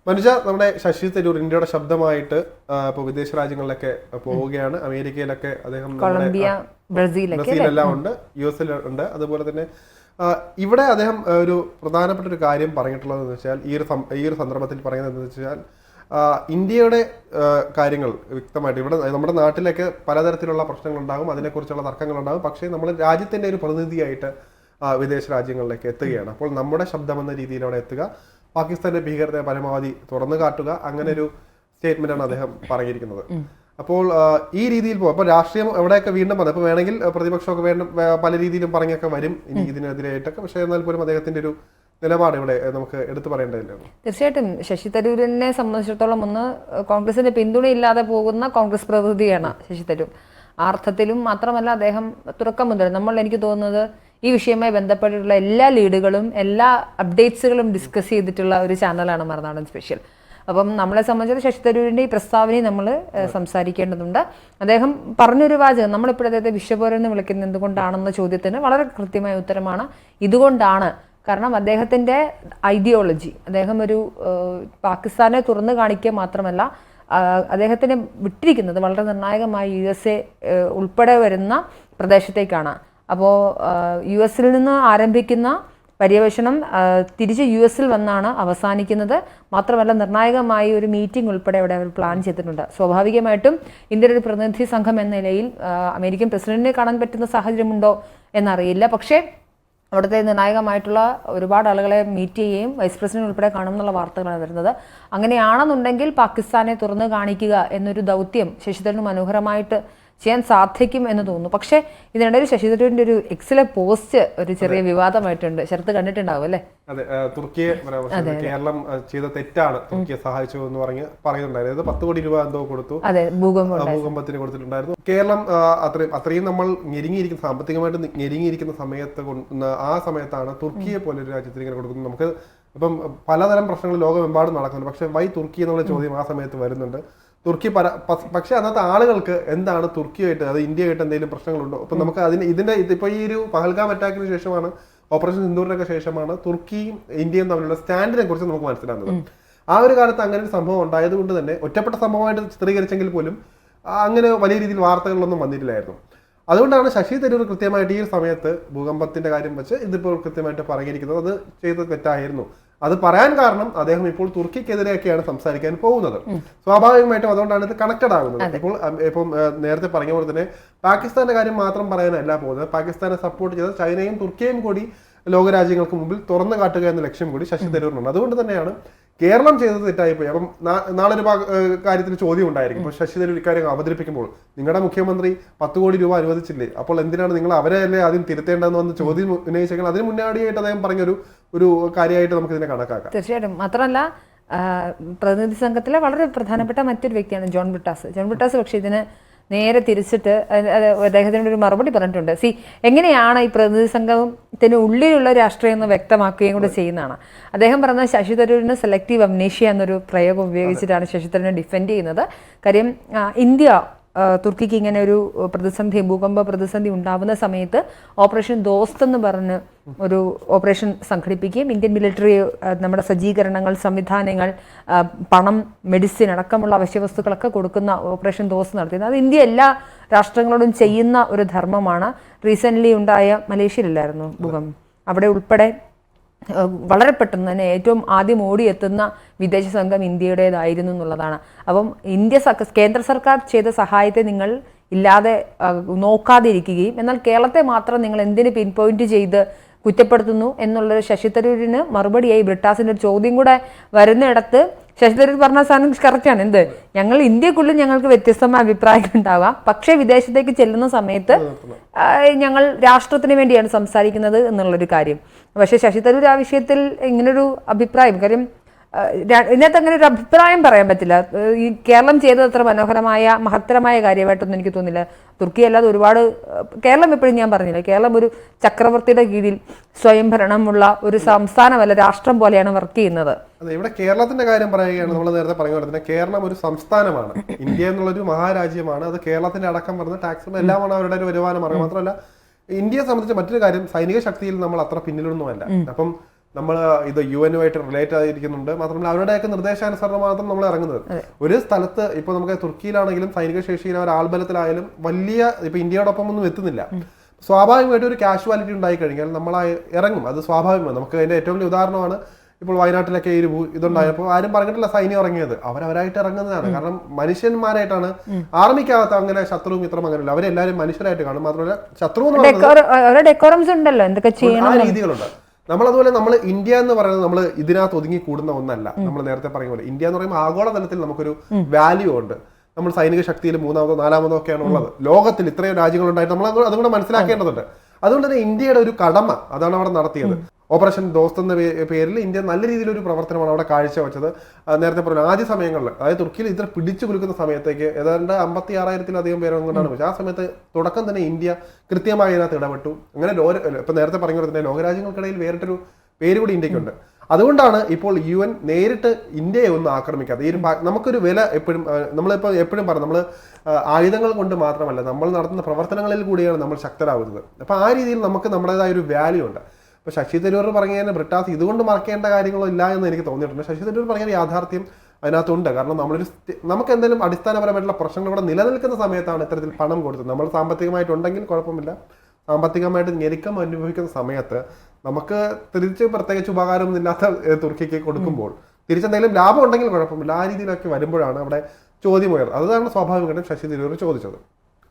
മനുജ, നമ്മുടെ ശശി തരൂർ ഇന്ത്യയുടെ ശബ്ദമായിട്ട് ഇപ്പോൾ വിദേശ രാജ്യങ്ങളിലൊക്കെ പോവുകയാണ്. അമേരിക്കയിലൊക്കെ അദ്ദേഹം ബ്രസീലെല്ലാം ഉണ്ട്, US ഉണ്ട്. അതുപോലെ തന്നെ ഇവിടെ അദ്ദേഹം ഒരു പ്രധാനപ്പെട്ട ഒരു കാര്യം പറഞ്ഞിട്ടുള്ളതെന്ന് വെച്ചാൽ ഈ ഒരു സന്ദർഭത്തിൽ പറയുന്നത് എന്താണെന്ന് വെച്ചാൽ ഇന്ത്യയുടെ കാര്യങ്ങൾ വ്യക്തമായിട്ട് ഇവിടെ നമ്മുടെ നാട്ടിലൊക്കെ പലതരത്തിലുള്ള പ്രശ്നങ്ങളുണ്ടാകും, അതിനെക്കുറിച്ചുള്ള തർക്കങ്ങളുണ്ടാകും. പക്ഷേ നമ്മൾ രാജ്യത്തിൻ്റെ ഒരു പ്രതിനിധിയായിട്ട് വിദേശ രാജ്യങ്ങളിലേക്ക് എത്തുകയാണ്. അപ്പോൾ നമ്മുടെ ശബ്ദമെന്ന രീതിയിൽ അവിടെ എത്തുക, പാകിസ്ഥാന്റെ ഭീകരതയെ പരമാവധി തുറന്നു കാട്ടുക, അങ്ങനെ ഒരു സ്റ്റേറ്റ്മെന്റാണ് അദ്ദേഹം പറഞ്ഞിരിക്കുന്നത്. അപ്പോൾ ഈ രീതിയിൽ പോകും. അപ്പോൾ രാഷ്ട്രീയം എവിടെയൊക്കെ വീണ്ടും വന്നത്, ഇപ്പോൾ വേണമെങ്കിൽ പ്രതിപക്ഷമൊക്കെ പല രീതിയിലും പറഞ്ഞൊക്കെ വരും ഇനി ഇതിനെതിരായിട്ടൊക്കെ. പക്ഷേ എന്നാൽ പോലും അദ്ദേഹത്തിന്റെ ഒരു നിലപാട് ഇവിടെ നമുക്ക് എടുത്തു പറയേണ്ടതില്ല. തീർച്ചയായിട്ടും ശശി തരൂരിനെ സംബന്ധിച്ചിടത്തോളം ഒന്ന് കോൺഗ്രസിന്റെ പിന്തുണയില്ലാതെ പോകുന്ന കോൺഗ്രസ് പ്രതിനിധിയാണ് ശശി തരൂർ. ആ അർത്ഥത്തിലും മാത്രമല്ല അദ്ദേഹം തുടക്കം മുതൽ എനിക്ക് തോന്നുന്നത് ഈ വിഷയവുമായി ബന്ധപ്പെട്ടിട്ടുള്ള എല്ലാ ലീഡുകളും എല്ലാ അപ്ഡേറ്റ്സുകളും ഡിസ്കസ് ചെയ്തിട്ടുള്ള ഒരു ചാനലാണ് മറുനാടൻ സ്പെഷ്യൽ. അപ്പം നമ്മളെ സംബന്ധിച്ച് ശശി തരൂരിൻ്റെ ഈ പ്രസ്താവനയും നമ്മൾ സംസാരിക്കേണ്ടതുണ്ട്. അദ്ദേഹം പറഞ്ഞൊരു വാചകം, നമ്മളിപ്പോൾ അദ്ദേഹത്തെ വിശ്വപൗരൻ വിളിക്കുന്നത് എന്തുകൊണ്ടാണെന്ന ചോദ്യത്തിന് വളരെ കൃത്യമായ ഉത്തരമാണ്, ഇതുകൊണ്ടാണ്. കാരണം അദ്ദേഹത്തിൻ്റെ ഐഡിയോളജി, അദ്ദേഹം ഒരു പാകിസ്ഥാനെ തുറന്നു കാണിക്കുക മാത്രമല്ല അദ്ദേഹത്തിനെ വിട്ടിരിക്കുന്നത് വളരെ നിർണായകമായി USA ഉൾപ്പെടെ വരുന്ന പ്രദേശത്തേക്കാണ്. അപ്പോൾ US നിന്ന് ആരംഭിക്കുന്ന പര്യവേഷണം തിരിച്ച് US വന്നാണ് അവസാനിക്കുന്നത്. മാത്രമല്ല നിർണായകമായി ഒരു മീറ്റിംഗ് ഉൾപ്പെടെ അവിടെ അവർ പ്ലാൻ ചെയ്തിട്ടുണ്ട്. സ്വാഭാവികമായിട്ടും ഇന്ത്യയുടെ ഒരു പ്രതിനിധി സംഘം എന്ന നിലയിൽ അമേരിക്കൻ പ്രസിഡന്റിനെ കാണാൻ പറ്റുന്ന സാഹചര്യമുണ്ടോ എന്നറിയില്ല. പക്ഷേ അവിടുത്തെ നിർണായകമായിട്ടുള്ള ഒരുപാട് ആളുകളെ മീറ്റ് ചെയ്യുകയും വൈസ് പ്രസിഡന്റ് ഉൾപ്പെടെ കാണുമെന്നുള്ള വാർത്തകളാണ് വരുന്നത്. അങ്ങനെയാണെന്നുണ്ടെങ്കിൽ പാകിസ്ഥാനെ തുറന്നു കാണിക്കുക എന്നൊരു ദൗത്യം ശശി തരൂരിന് മനോഹരമായിട്ട് ചെയ്യാൻ സാധിക്കും എന്ന് തോന്നുന്നു. പക്ഷേ ഇതിനിടയിൽ ശശി തരൂരിന്റെ ഒരു എക്സിലെ പോസ്റ്റ് ഒരു ചെറിയ വിവാദമായിട്ടുണ്ട്. ശരത്ത് കണ്ടിട്ടുണ്ടാവും അല്ലേ? അതെ, തുർക്കിയെ കേരളം ചെയ്ത തെറ്റാണ് തുർക്കിയെ സഹായിച്ചു എന്ന് പറയുന്നുണ്ടായിരുന്നു. 10 കോടി രൂപ എന്തോ കൊടുത്തു, ഭൂകമ്പത്തിന് കൊടുത്തിട്ടുണ്ടായിരുന്നു. കേരളം അത്രയും നമ്മൾ ഞെരുങ്ങിയിരിക്കുന്ന, സാമ്പത്തികമായിട്ട് ഞെരുങ്ങിയിരിക്കുന്ന ആ സമയത്താണ് തുർക്കിയെ പോലെ ഒരു രാജ്യത്തിന് ഇങ്ങനെ കൊടുക്കുന്നത്. നമുക്ക് ഇപ്പം പലതരം പ്രശ്നങ്ങൾ ലോകമെമ്പാടും നടക്കുന്നുണ്ട്. പക്ഷെ വൈ തുർക്കി എന്നുള്ള ചോദ്യം ആ സമയത്ത് വരുന്നുണ്ട്. തുർക്കി പക്ഷെ അന്നത്തെ ആളുകൾക്ക് എന്താണ് തുർക്കിയായിട്ട്, അത് ഇന്ത്യയായിട്ട് എന്തെങ്കിലും പ്രശ്നങ്ങളുണ്ടോ? അപ്പൊ നമുക്ക് ഇതിന്റെ ഇപ്പൊ ഈ ഒരു പഹൽഗാം അറ്റാക്കിന് ശേഷമാണ്, ഓപ്പറേഷൻ സിന്ദൂറിനൊക്കെ ശേഷമാണ് തുർക്കിയും ഇന്ത്യയും തമ്മിലുള്ള സ്റ്റാൻഡിനെ കുറിച്ച് നമുക്ക് മനസ്സിലാകുന്നത്. ആ ഒരു കാലത്ത് അങ്ങനെ ഒരു സംഭവം ഉണ്ടായതുകൊണ്ട് തന്നെ ഒറ്റപ്പെട്ട സംഭവമായിട്ട് ചിത്രീകരിച്ചെങ്കിൽ പോലും അങ്ങനെ വലിയ രീതിയിൽ വാർത്തകളിലൊന്നും വന്നിട്ടില്ലായിരുന്നു. അതുകൊണ്ടാണ് ശശി തരൂർ കൃത്യമായിട്ട് ഈ ഒരു സമയത്ത് ഭൂകമ്പത്തിന്റെ കാര്യം വെച്ച് ഇതിപ്പോൾ കൃത്യമായിട്ട് പറഞ്ഞിരിക്കുന്നത്. അത് ചെയ്തത് തെറ്റായിരുന്നു. അത് പറയാൻ കാരണം അദ്ദേഹം ഇപ്പോൾ തുർക്കിക്കെതിരെയൊക്കെയാണ് സംസാരിക്കാൻ പോകുന്നത്. സ്വാഭാവികമായിട്ടും അതുകൊണ്ടാണ് ഇത് കണക്റ്റഡ് ആകുന്നത്. ഇപ്പം നേരത്തെ പറഞ്ഞ പോലെ തന്നെ പാകിസ്ഥാന്റെ കാര്യം മാത്രം പറയാനല്ല പോകുന്നത്. പാകിസ്ഥാനെ സപ്പോർട്ട് ചെയ്ത് ചൈനയും തുർക്കിയും കൂടി ലോകരാജ്യങ്ങൾക്ക് മുമ്പിൽ തുറന്നു കാട്ടുക എന്ന ലക്ഷ്യം കൂടി ശശി തരൂരിനുണ്ട്. അതുകൊണ്ട് തന്നെയാണ് കേരളം ചെയ്തത് തെറ്റായിപ്പോയി. അപ്പം നാളെ ഒരു കാര്യത്തിൽ ചോദ്യം ഉണ്ടായിരിക്കും. ഇപ്പോൾ ശശി തരൂർ ഇക്കാര്യം അവതരിപ്പിക്കുമ്പോൾ നിങ്ങളുടെ മുഖ്യമന്ത്രി 10 കോടി രൂപ അനുവദിച്ചില്ലേ, അപ്പോൾ എന്തിനാണ് നിങ്ങൾ അവരെ അല്ലേ ആദ്യം തിരുത്തേണ്ടതെന്ന് വന്ന് ചോദ്യം ഉന്നയിച്ചെങ്കിൽ അതിന് മുന്നാടിയായിട്ട് അദ്ദേഹം പറഞ്ഞൊരു കാര്യമായിട്ട് നമുക്ക് ഇതിനെ കണക്കാക്കാം. തീർച്ചയായിട്ടും. മാത്രമല്ല പ്രതിനിധി സംഘത്തിലെ വളരെ പ്രധാനപ്പെട്ട മറ്റൊരു വ്യക്തിയാണ് ജോൺ ബ്രിട്ടാസ്. പക്ഷേ ഇതിന് നേരെ തിരിച്ചിട്ട് അദ്ദേഹത്തിനോട് ഒരു മറുപടി പറഞ്ഞിട്ടുണ്ട്. എങ്ങനെയാണ് ഈ പ്രതിനിധി സംഘത്തിന് ഉള്ളിലുള്ള രാഷ്ട്രീയം എന്ന് വ്യക്തമാക്കുകയും കൂടെ ചെയ്യുന്നതാണ്. അദ്ദേഹം പറഞ്ഞ ശശി തരൂരിന് സെലക്റ്റീവ് അംനേഷ്യ എന്നൊരു പ്രയോഗം ഉപയോഗിച്ചിട്ടാണ് ശശി തരൂരിനെ ഡിഫെൻഡ് ചെയ്യുന്നത്. കാര്യം ഇന്ത്യ തുർക്കിക്ക് ഇങ്ങനെ ഒരു ഭൂകമ്പ പ്രതിസന്ധി ഉണ്ടാവുന്ന സമയത്ത് ഓപ്പറേഷൻ ദോസ്ത് എന്ന് പറഞ്ഞ് ഒരു ഓപ്പറേഷൻ സംഘടിപ്പിക്കുകയും ഇന്ത്യൻ മിലിറ്ററി നമ്മുടെ സജ്ജീകരണങ്ങൾ, സംവിധാനങ്ങൾ, പണം, മെഡിസിൻ അടക്കമുള്ള അവശ്യവസ്തുക്കളൊക്കെ കൊടുക്കുന്ന ഓപ്പറേഷൻ ദോസ്ത് നടത്തിയത്. അത് ഇന്ത്യ എല്ലാ രാഷ്ട്രങ്ങളോടും ചെയ്യുന്ന ഒരു ധർമ്മമാണ്. റീസെൻ്റ്ലി ഉണ്ടായ മലേഷ്യയിലായിരുന്നു ഭൂകമ്പം, അവിടെ ഉൾപ്പെടെ വളരെ പെട്ടെന്ന് തന്നെ ഏറ്റവും ആദ്യം ഓടിയെത്തുന്ന വിദേശ സംഘം ഇന്ത്യയുടേതായിരുന്നു എന്നുള്ളതാണ്. അപ്പം കേന്ദ്ര സർക്കാർ ചെയ്ത സഹായത്തെ നിങ്ങൾ ഇല്ലാതെ നോക്കാതിരിക്കുകയും എന്നാൽ കേരളത്തെ മാത്രം നിങ്ങൾ എന്തിന് പിൻ പോയിന്റ് ചെയ്ത് കുറ്റപ്പെടുത്തുന്നു എന്നുള്ളൊരു ശശി തരൂരിന് മറുപടിയായി ബ്രിട്ടാസിൻ്റെ ഒരു ചോദ്യം കൂടെ വരുന്നിടത്ത് ശശി തരൂർ പറഞ്ഞ സാധനം കറക്റ്റാണ്. ഞങ്ങൾ ഇന്ത്യക്കുള്ളിൽ ഞങ്ങൾക്ക് വ്യത്യസ്തമായ അഭിപ്രായങ്ങൾ ഉണ്ടാവാം, പക്ഷേ വിദേശത്തേക്ക് ചെല്ലുന്ന സമയത്ത് ഞങ്ങൾ രാഷ്ട്രത്തിന് വേണ്ടിയാണ് സംസാരിക്കുന്നത് എന്നുള്ളൊരു കാര്യം. പക്ഷേ ശശി തരൂർ ആ വിഷയത്തിൽ ഇങ്ങനൊരു അഭിപ്രായം, കാര്യം ഇതിനകത്ത് അങ്ങനെ ഒരു അഭിപ്രായം പറയാൻ പറ്റില്ല. ഈ കേരളം ചെയ്തത് അത്ര മനോഹരമായ മഹത്തരമായ കാര്യമായിട്ടൊന്നും എനിക്ക് തോന്നില്ല. തുർക്കി അല്ലാതെ ഒരുപാട് കേരളം എപ്പോഴും ഞാൻ പറഞ്ഞില്ല, കേരളം ഒരു ചക്രവർത്തിയുടെ കീഴിൽ സ്വയംഭരണമുള്ള ഒരു സംസ്ഥാനമല്ല, രാഷ്ട്രം പോലെയാണ് വർക്ക് ചെയ്യുന്നത്. അതെ, ഇവിടെ കേരളത്തിന്റെ കാര്യം പറയുകയാണ്. നമ്മൾ നേരത്തെ പറഞ്ഞ പോലെ തന്നെ കേരളം ഒരു സംസ്ഥാനമാണ്, ഇന്ത്യ എന്നുള്ളൊരു മഹാരാജ്യമാണ്. അത് കേരളത്തിന്റെ അടക്കം വരുന്ന ടാക്സും എല്ലാമാണ് അവരുടെ ഒരു വരുമാന മാർഗം. മാത്രമല്ല ഇന്ത്യയെ സംബന്ധിച്ച് മറ്റൊരു കാര്യം, സൈനിക ശക്തിയിൽ നമ്മൾ അത്ര പിന്നിലൊന്നുമല്ല. അപ്പം നമ്മൾ ഇത് UN-ഉമായിട്ട് റിലേറ്റ് ആയിരിക്കുന്നുണ്ട്. മാത്രമല്ല അവരുടെയൊക്കെ നിർദ്ദേശാനുസരണം മാത്രം നമ്മൾ ഇറങ്ങുന്നത്. ഒരു സ്ഥലത്ത് ഇപ്പൊ നമുക്ക് തുർക്കിയിലാണെങ്കിലും സൈനിക ശേഷിയിൽ അവർ ആൾബലത്തിലായാലും വലിയ ഇപ്പൊ ഇന്ത്യയോടൊപ്പം ഒന്നും എത്തുന്നില്ല. സ്വാഭാവികമായിട്ട് ഒരു കാഷ്വാലിറ്റി ഉണ്ടായി കഴിഞ്ഞാൽ നമ്മൾ ഇറങ്ങും. അത് സ്വാഭാവികമാണ്. നമുക്ക് അതിന്റെ ഏറ്റവും വലിയ ഉദാഹരണമാണ് ഇപ്പോൾ വയനാട്ടിലൊക്കെ ഈ ഇതുണ്ടായപ്പോൾ ആരും പറഞ്ഞിട്ടില്ല സൈന്യം ഇറങ്ങിയത്, അവരായിട്ട് ഇറങ്ങുന്നതാണ്. കാരണം മനുഷ്യന്മാരായിട്ടാണ്. ആർമിക്കകത്ത് അങ്ങനെ ശത്രുവും മിത്രം അങ്ങനെയല്ല, അവരെല്ലാവരും മനുഷ്യരായിട്ട് കാണും. മാത്രമല്ല ശത്രു ആ രീതികളുണ്ട്. നമ്മളതുപോലെ നമ്മൾ ഇന്ത്യ എന്ന് പറയുന്നത് നമ്മൾ ഇതിനകത്ത് ഒതുങ്ങി കൂടുന്ന ഒന്നല്ല. നമ്മൾ നേരത്തെ പറഞ്ഞ പോലെ ഇന്ത്യ എന്ന് പറയുമ്പോൾ ആഗോളതലത്തിൽ നമുക്കൊരു വാല്യൂ ഉണ്ട്. നമ്മൾ സൈനിക ശക്തിയിൽ 3-മോ 4-മോ ഒക്കെയാണ് ഉള്ളത്. ലോകത്തിൽ ഇത്രയും രാജ്യങ്ങളുണ്ടായിട്ട് നമ്മൾ അതുകൊണ്ട് മനസ്സിലാക്കേണ്ടതുണ്ട്. അതുകൊണ്ട് തന്നെ ഇന്ത്യയുടെ ഒരു കടമ അതാണ് അവിടെ നടത്തിയത്. ഓപ്പറേഷൻ ദോസ്ത് എന്ന പേരിൽ ഇന്ത്യ നല്ല രീതിയിലൊരു പ്രവർത്തനമാണ് അവിടെ കാഴ്ചവെച്ചത്. നേരത്തെ പറഞ്ഞു ആദ്യ സമയങ്ങളിൽ, അതായത് തുർക്കിയിൽ ഇത്ര പിടിച്ചു കുലുക്കുന്ന സമയത്തേക്ക് ഏതാണ്ട് 56,000-ലധികം പേര് കൊണ്ടാണ് വെച്ചത്. ആ സമയത്ത് തുടക്കം തന്നെ ഇന്ത്യ കൃത്യമായി അതിനകത്ത് ഇടപെട്ടു. അങ്ങനെ ഇപ്പൊ നേരത്തെ പറഞ്ഞ പോലെ തന്നെ ലോകരാജ്യങ്ങൾക്കിടയിൽ വേറിട്ടൊരു പേര് കൂടി ഇന്ത്യക്കുണ്ട്. അതുകൊണ്ടാണ് ഇപ്പോൾ UN നേരിട്ട് ഇന്ത്യയെ ഒന്ന് ആക്രമിക്കാതെ ഈ നമുക്കൊരു വില എപ്പോഴും നമ്മളിപ്പോൾ എപ്പോഴും പറയും, നമ്മൾ ആയുധങ്ങൾ കൊണ്ട് മാത്രമല്ല നമ്മൾ നടത്തുന്ന പ്രവർത്തനങ്ങളിൽ കൂടിയാണ് നമ്മൾ ശക്തരാകുന്നത്. അപ്പൊ ആ രീതിയിൽ നമുക്ക് നമ്മുടേതായ ഒരു വാല്യൂ ഉണ്ട്. ഇപ്പൊ ശശി തരൂർ പറഞ്ഞതിന് ബ്രിട്ടാസ് ഇതുകൊണ്ട് മറക്കേണ്ട കാര്യങ്ങളോ ഇല്ല എന്ന് എനിക്ക് തോന്നിയിട്ടുണ്ട്. ശശി തരൂർ പറഞ്ഞ യാഥാർത്ഥ്യം അതിനകത്തുണ്ട്. കാരണം നമുക്ക് എന്തെങ്കിലും അടിസ്ഥാനപരമായിട്ടുള്ള പ്രശ്നങ്ങൾ ഇവിടെ നിലനിൽക്കുന്ന സമയത്താണ് ഇത്തരത്തിൽ പണം കൊടുത്തത്. നമ്മൾ സാമ്പത്തികമായിട്ടുണ്ടെങ്കിൽ കുഴപ്പമില്ല, സാമ്പത്തികമായിട്ട് ഞെരുക്കം അനുഭവിക്കുന്ന സമയത്ത് നമുക്ക് തിരിച്ച് പ്രത്യേകിച്ച് ഉപകാരമൊന്നും ഇല്ലാത്ത തുർക്കിക്ക് കൊടുക്കുമ്പോൾ തിരിച്ചെന്തെങ്കിലും ലാഭം ഉണ്ടെങ്കിൽ കുഴപ്പമില്ല. ആ രീതിയിലൊക്കെ വരുമ്പോഴാണ് അവിടെ ചോദ്യം ഉയർന്നത്. അതാണ് സ്വാഭാവികമായിട്ടും ശശി തരൂർ ചോദിച്ചത്.